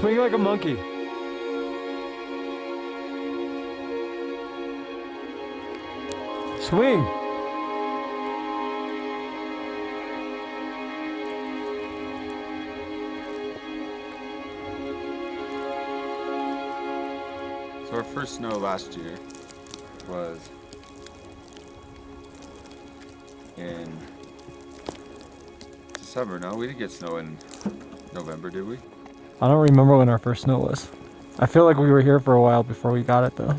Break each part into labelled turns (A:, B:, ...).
A: Swing like a monkey. Swing.
B: So our first snow last year was in December. No, we didn't get snow in November, did we?
A: I don't remember when our first snow was. I feel like we were here for a while before we got it though.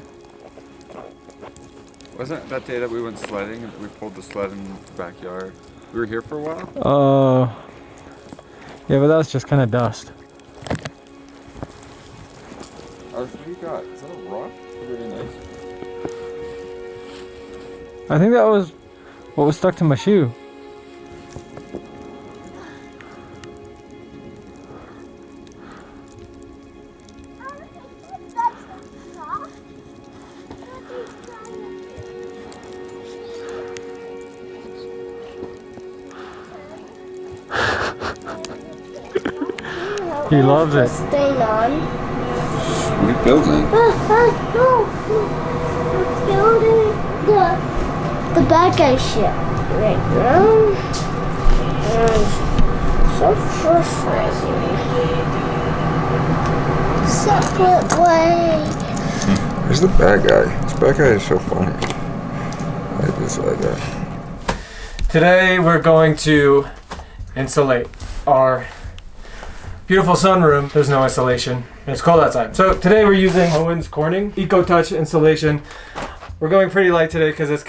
B: Wasn't it that day that we went sledding and we pulled the sled in the backyard? We were here for a while?
A: Yeah, but that's just kind of dust.
B: What do you got? Is that a rock? Really nice.
A: I think that was what was stuck to my shoe. He loves it.
C: Stay on.
B: What are you building?
C: No. We're building the bad guy ship right now. So frustrating. Separate way.
B: Where's the bad guy? This bad guy is so funny. I like this bad guy.
A: Today we're going to insulate our beautiful sunroom. There's no insulation and it's cold outside. So today we're using Owens Corning Eco Touch insulation. We're going pretty light today because it's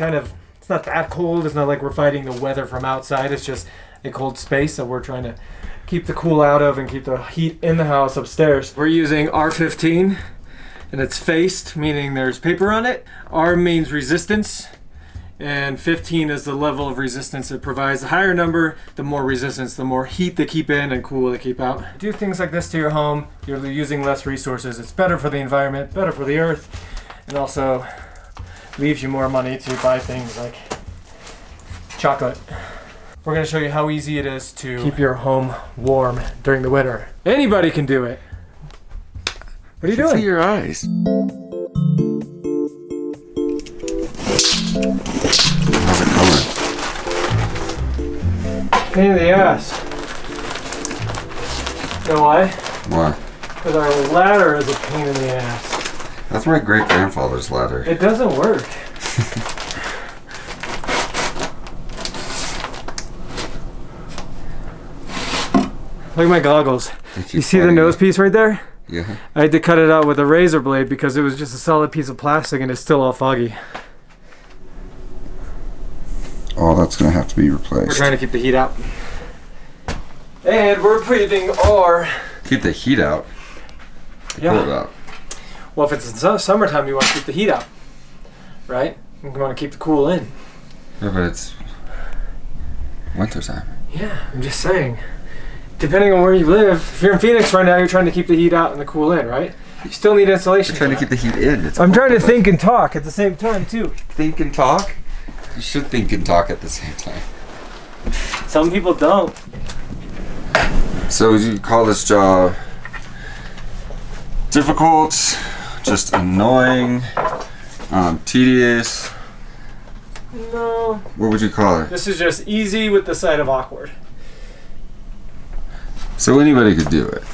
A: not that cold. It's not like we're fighting the weather from outside. It's just a cold space that we're trying to keep the cool out of and keep the heat in the house upstairs. We're using R15 and it's faced, meaning there's paper on it. R means resistance. And 15 is the level of resistance it provides. The higher number, the more resistance, the more heat they keep in and cool they keep out. Do things like this to your home, you're using less resources. It's better for the environment, better for the earth, and also leaves you more money to buy things like chocolate. We're gonna show you how easy it is to keep your home warm during the winter. Anybody can do it. What are you doing?
B: See your eyes. How's it coming?
A: Pain in the ass. You know why?
B: Why?
A: Because our ladder is a pain in the ass.
B: That's my great grandfather's ladder.
A: It doesn't work. Look at my goggles. You see the nose piece right there?
B: Yeah.
A: I had to cut it out with a razor blade because it was just a solid piece of plastic and it's still all foggy.
B: Oh, that's gonna have to be replaced.
A: We're trying to keep the heat out. And we're breathing our...
B: Keep the heat out.
A: Yeah.
B: Cool it out.
A: Well, if it's summertime, you want to keep the heat out, right? You want to keep the cool in.
B: Yeah, but it's winter time.
A: Yeah, I'm just saying. Depending on where you live, if you're in Phoenix right now, you're trying to keep the heat out and the cool in, right? You still need insulation.
B: You're trying to keep the heat in.
A: I'm trying to think and talk at the same time, too.
B: Think and talk? You should think and talk at the same time.
A: Some people don't.
B: So would you call this job difficult, just annoying, tedious?
A: No.
B: What would you call it?
A: This is just easy with the side of awkward.
B: So anybody could do it.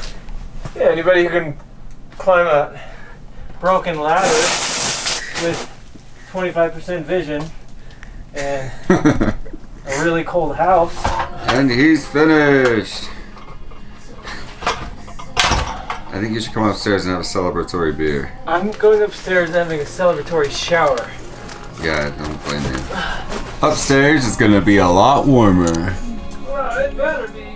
A: Yeah, anybody who can climb a broken ladder with 25% vision and a really cold house.
B: And he's finished. I think you should come upstairs and have a celebratory beer.
A: I'm going upstairs and having a celebratory shower.
B: Yeah, don't blame me. Upstairs is gonna be a lot warmer.
A: Well, it better be.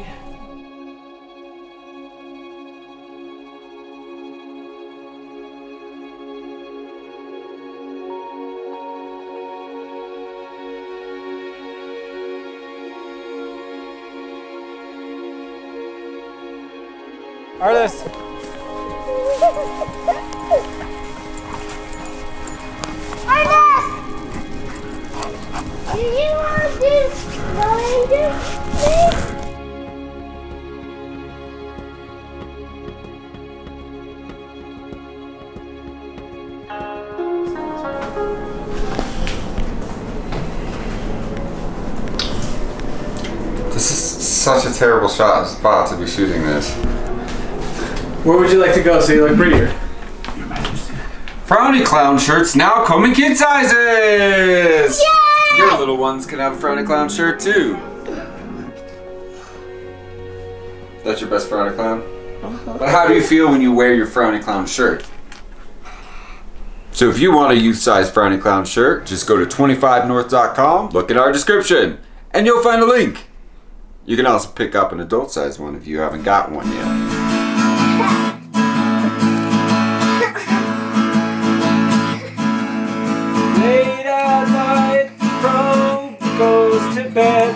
A: Artist.
C: Ernest! Do you want this grinder, please?
B: such a terrible spot to be shooting this.
A: Where would you like to go so you look prettier?
B: Frowny clown shirts now come in kid sizes!
C: Yay!
B: Your little ones can have a Frowny clown shirt too. That's your best Frowny clown? But how do you feel when you wear your Frowny clown shirt? So if you want a youth size Frowny clown shirt, just go to 25north.com, look in our description, and you'll find a link. You can also pick up an adult size one if you haven't got one yet.
A: Late at night, Fro goes to bed.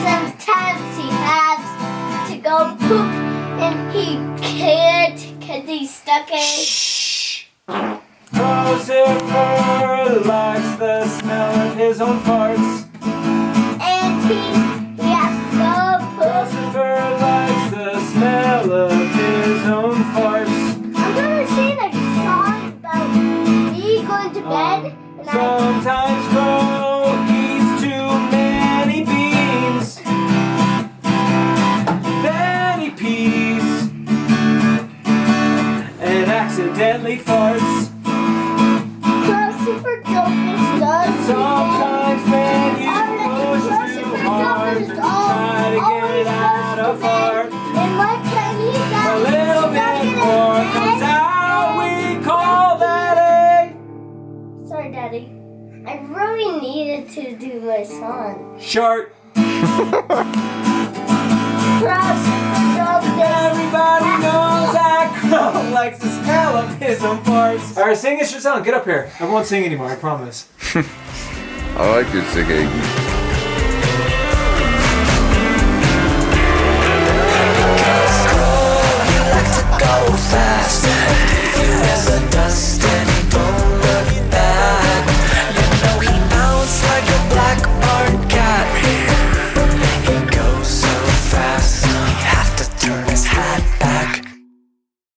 C: Sometimes he has to go poop and he can't because he's stuck in.
A: Lucifer likes the smell of his own farts.
C: And he has to go poop.
A: Lucifer likes the smell of his own farts.
C: I'm gonna sing a song about me going to bed. And
A: Sometimes Crow eats too many beans. Then he pees and accidentally farts.
C: Lucifer Dolphins does.
A: Sometimes when you push too hard to try to get out of fart,
C: And what can he do?
A: a little bit more comes out. We call that a
C: Sorry, Daddy. I really needed to do my song.
A: shart. Everybody knows that Crow likes the smell of his own farts. Alright, sing us your song. Get up here. I won't sing anymore, I promise.
B: I like your singing.
D: You like to go fast.